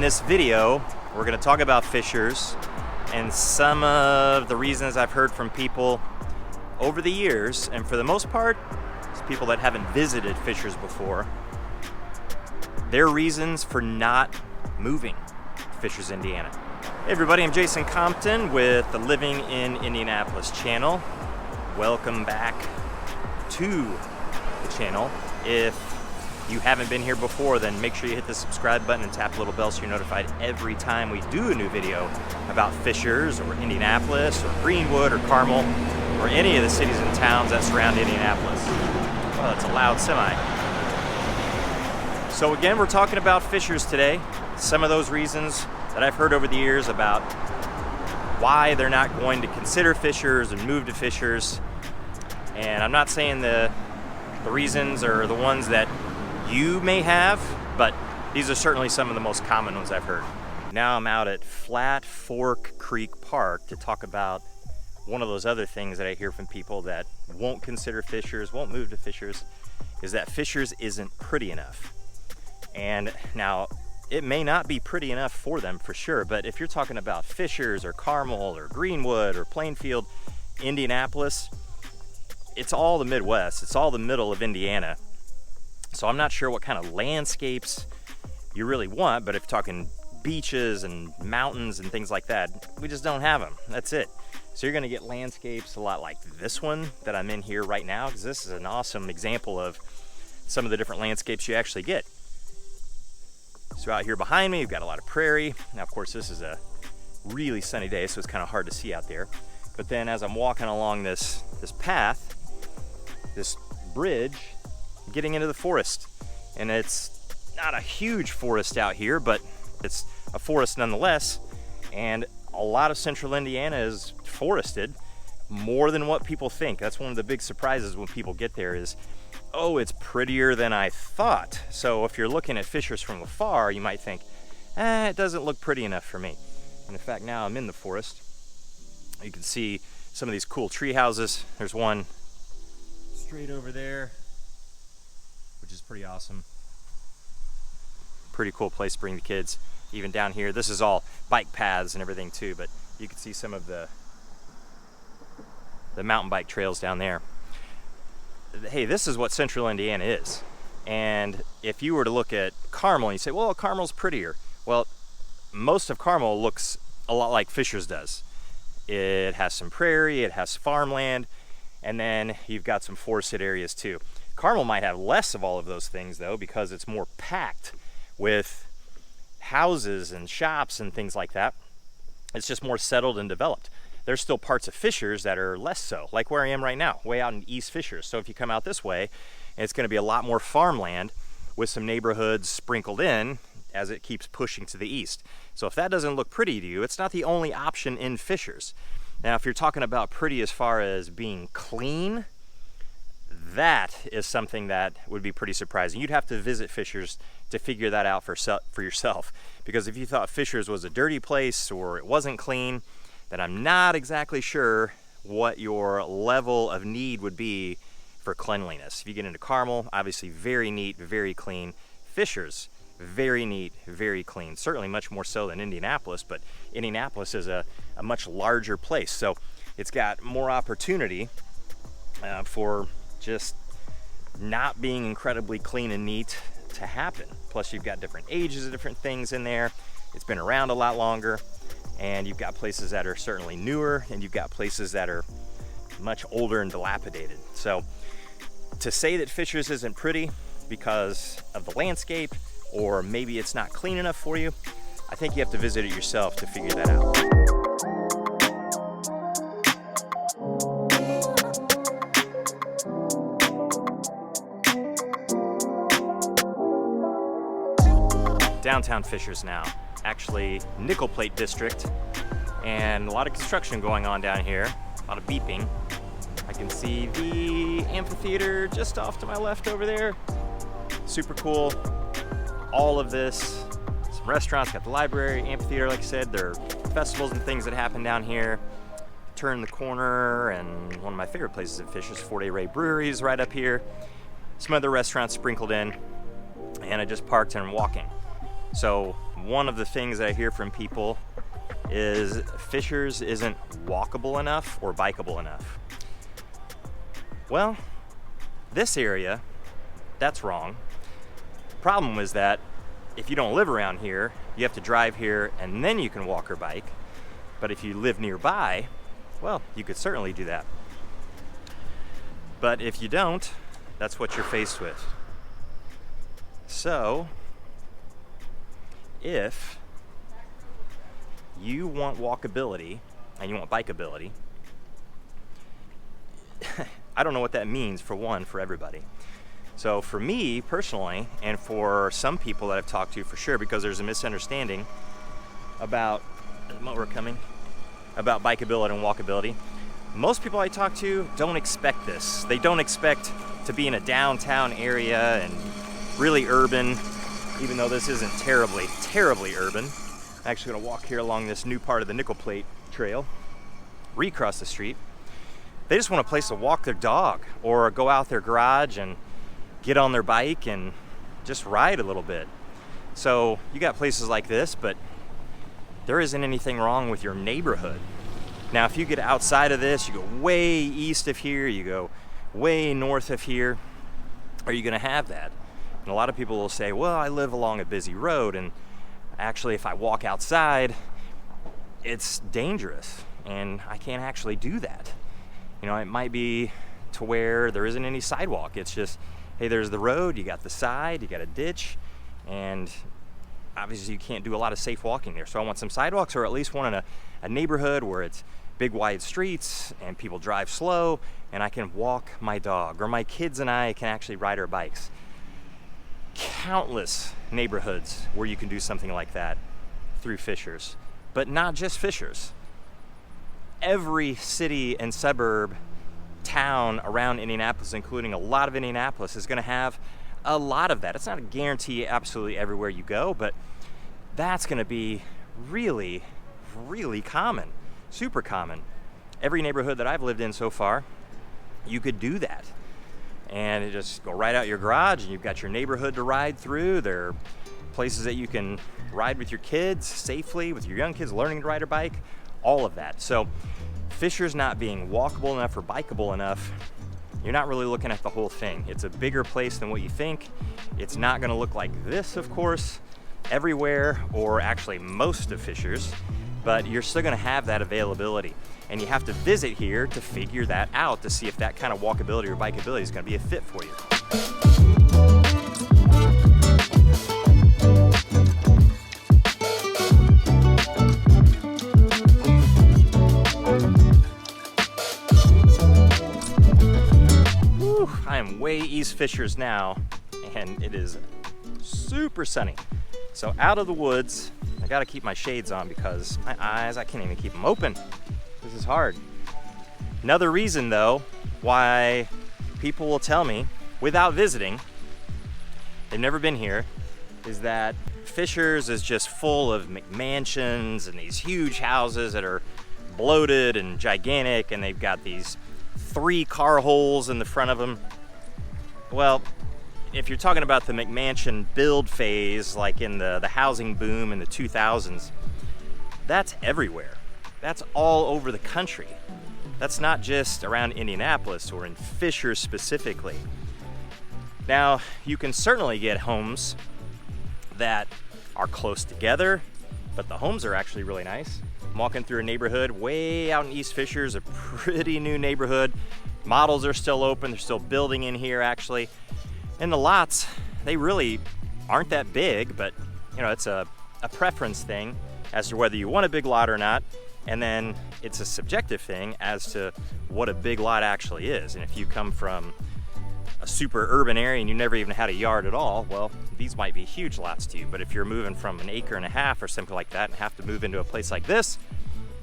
this video, we're going to talk about fishers and some of the reasons I've heard from people over the years, and for the most part, it's people that haven't visited fishers before, their reasons for not moving to Fishers, Indiana. Hey everybody, I'm Jason Compton with the Living in Indianapolis channel. Welcome back to the channel. If you haven't been here before, then make sure you hit the subscribe button and tap the little bell so you're notified every time we do a new video about Fishers or Indianapolis or Greenwood or Carmel or any of the cities and towns that surround Indianapolis. Well, it's a loud semi. So again, we're talking about Fishers today. Some of those reasons that I've heard over the years about why they're not going to consider Fishers and move to Fishers. And I'm not saying the reasons are the ones that you may have, but these are certainly some of the most common ones I've heard. Now I'm out at Flat Fork Creek Park to talk about one of those other things that I hear from people that won't consider Fishers, won't move to Fishers, is that Fishers isn't pretty enough. And now, it may not be pretty enough for them for sure, but if you're talking about Fishers or Carmel or Greenwood or Plainfield, Indianapolis, it's all the Midwest, it's all the middle of Indiana. So I'm not sure what kind of landscapes you really want, but if you're talking beaches and mountains and things like that, we just don't have them, that's it. So you're gonna get landscapes a lot like this one that I'm in here right now, because this is an awesome example of some of the different landscapes you actually get. So out here behind me, you've got a lot of prairie. Now, of course, this is a really sunny day, so it's kind of hard to see out there. But then as I'm walking along this path, this bridge, getting into the forest. And it's not a huge forest out here, but it's a forest nonetheless. And a lot of central Indiana is forested, more than what people think. That's one of the big surprises when people get there is, oh, it's prettier than I thought. So if you're looking at Fishers from afar, you might think, it doesn't look pretty enough for me. And in fact, now I'm in the forest. You can see some of these cool tree houses. There's one straight over there, which is pretty awesome. Pretty cool place to bring the kids. Even down here, this is all bike paths and everything too, but you can see some of the mountain bike trails down there. Hey, this is what central Indiana is. And if you were to look at Carmel and you say, well, Carmel's prettier. Well, most of Carmel looks a lot like Fishers does. It has some prairie, it has farmland, and then you've got some forested areas too. Carmel might have less of all of those things though, because it's more packed with houses and shops and things like that. It's just more settled and developed. There's still parts of Fishers that are less so, like where I am right now, way out in East Fishers. So if you come out this way, it's gonna be a lot more farmland with some neighborhoods sprinkled in as it keeps pushing to the east. So if that doesn't look pretty to you, it's not the only option in Fishers. Now, if you're talking about pretty as far as being clean, that is something that would be pretty surprising. You'd have to visit Fishers to figure that out for yourself. Because if you thought Fishers was a dirty place or it wasn't clean, then I'm not exactly sure what your level of need would be for cleanliness. If you get into Carmel, obviously very neat, very clean. Fishers, very neat, very clean. Certainly much more so than Indianapolis, but Indianapolis is a much larger place. So it's got more opportunity for just not being incredibly clean and neat to happen. Plus you've got different ages of different things in there. It's been around a lot longer. And you've got places that are certainly newer, and you've got places that are much older and dilapidated. So to say that Fishers isn't pretty because of the landscape, or maybe it's not clean enough for you, I think you have to visit it yourself to figure that out. Downtown Fishers now. Actually nickel plate district, and a lot of construction going on down here, a lot of beeping. I can see the amphitheater just off to my left over there. Super cool. All of this, some restaurants, got the library, amphitheater, like I said. There are festivals and things that happen down here. Turn the corner, and one of my favorite places in Fishers, Fort A. Ray Brewery is right up here. Some other restaurants sprinkled in, and I just parked and I'm walking. So one of the things that I hear from people is Fishers isn't walkable enough or bikeable enough. Well, this area, that's wrong. Problem is that if you don't live around here, you have to drive here and then you can walk or bike. But if you live nearby, well, you could certainly do that. But if you don't, that's what you're faced with. So, if you want walkability and you want bikeability, I don't know what that means for everybody. So for me personally, and for some people that I've talked to for sure, because there's a misunderstanding about about bikeability and walkability. Most people I talk to don't expect this. They don't expect to be in a downtown area and really urban, even though this isn't terribly urban. I'm actually gonna walk here along this new part of the Nickel Plate Trail, recross the street. They just want a place to walk their dog or go out their garage and get on their bike and just ride a little bit. So you got places like this, but there isn't anything wrong with your neighborhood. Now, if you get outside of this, you go way east of here, you go way north of here, are you gonna have that? And a lot of people will say, well, I live along a busy road, and actually if I walk outside, it's dangerous, and I can't actually do that. You know, it might be to where there isn't any sidewalk. It's just, hey, there's the road, you got the side, you got a ditch, and obviously you can't do a lot of safe walking there. So I want some sidewalks, or at least one in a neighborhood where it's big wide streets and people drive slow and I can walk my dog, or my kids and I can actually ride our bikes. Countless neighborhoods where you can do something like that through Fishers, but not just Fishers. Every city and suburb, town around Indianapolis, including a lot of Indianapolis, is going to have a lot of that. It's not a guarantee absolutely everywhere you go, but that's going to be really, really common, super common. Every neighborhood that I've lived in so far, you could do that. And you just go right out your garage and you've got your neighborhood to ride through. There are places that you can ride with your kids safely, with your young kids learning to ride a bike, all of that. So Fishers not being walkable enough or bikeable enough, you're not really looking at the whole thing. It's a bigger place than what you think. It's not gonna look like this, of course, everywhere, or actually most of Fishers, but you're still gonna have that availability. And you have to visit here to figure that out, to see if that kind of walkability or bikeability is gonna be a fit for you. I am way East Fishers now, and it is super sunny. So out of the woods, I gotta keep my shades on because my eyes, I can't even keep them open. This is hard. Another reason though, why people will tell me without visiting, they've never been here, is that Fishers is just full of McMansions and these huge houses that are bloated and gigantic, and they've got these 3 car holes in the front of them. Well, if you're talking about the McMansion build phase, like in the housing boom in the 2000s, that's everywhere. That's all over the country. That's not just around Indianapolis or in Fishers specifically. Now, you can certainly get homes that are close together, but the homes are actually really nice. I'm walking through a neighborhood way out in East Fishers, a pretty new neighborhood. Models are still open, they're still building in here actually. And the lots, they really aren't that big, but you know, it's a preference thing as to whether you want a big lot or not. And then it's a subjective thing as to what a big lot actually is. And if you come from a super urban area and you never even had a yard at all, well, these might be huge lots to you. But if you're moving from an acre and a half or something like that and have to move into a place like this,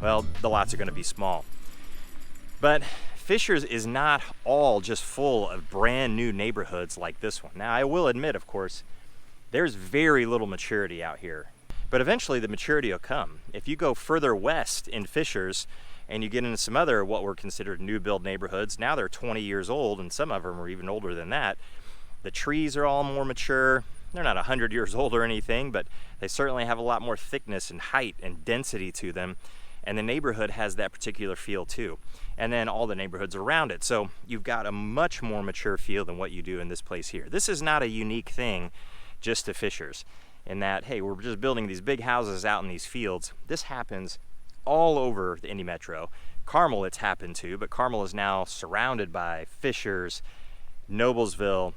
well, the lots are gonna be small. But Fishers is not all just full of brand new neighborhoods like this one. Now, I will admit, of course, there's very little maturity out here, but eventually the maturity will come. If you go further west in Fishers and you get into some other what were considered new build neighborhoods, now they're 20 years old and some of them are even older than that. The trees are all more mature. They're not 100 years old or anything, but they certainly have a lot more thickness and height and density to them. And the neighborhood has that particular feel too. And then all the neighborhoods around it. So you've got a much more mature feel than what you do in this place here. This is not a unique thing just to Fishers, in that, hey, we're just building these big houses out in these fields. This happens all over the Indy Metro. Carmel it's happened to, but Carmel is now surrounded by Fishers, Noblesville,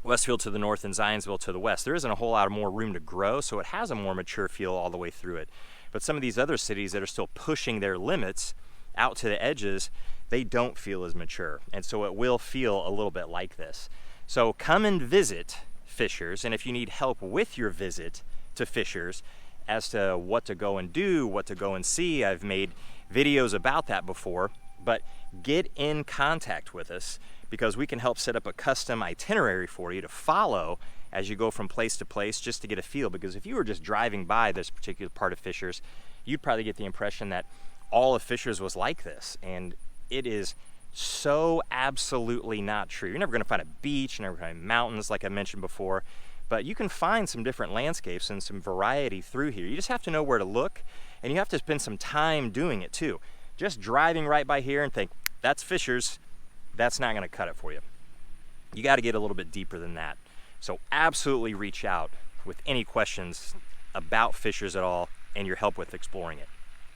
Westfield to the north, and Zionsville to the west. There isn't a whole lot more room to grow, so it has a more mature feel all the way through it. But some of these other cities that are still pushing their limits out to the edges, they don't feel as mature. And so it will feel a little bit like this. So come and visit Fishers, and if you need help with your visit to Fishers as to what to go and do, what to go and see, I've made videos about that before, but get in contact with us because we can help set up a custom itinerary for you to follow as you go from place to place, just to get a feel. Because if you were just driving by this particular part of Fishers, you'd probably get the impression that all of Fishers was like this, and it is so absolutely not true. You're never going to find a beach, you're never going to find mountains like I mentioned before, but you can find some different landscapes and some variety through here. You just have to know where to look, and you have to spend some time doing it too. Just driving right by here and think, that's Fishers, that's not going to cut it for you. You got to get a little bit deeper than that. So absolutely reach out with any questions about Fishers at all and your help with exploring it.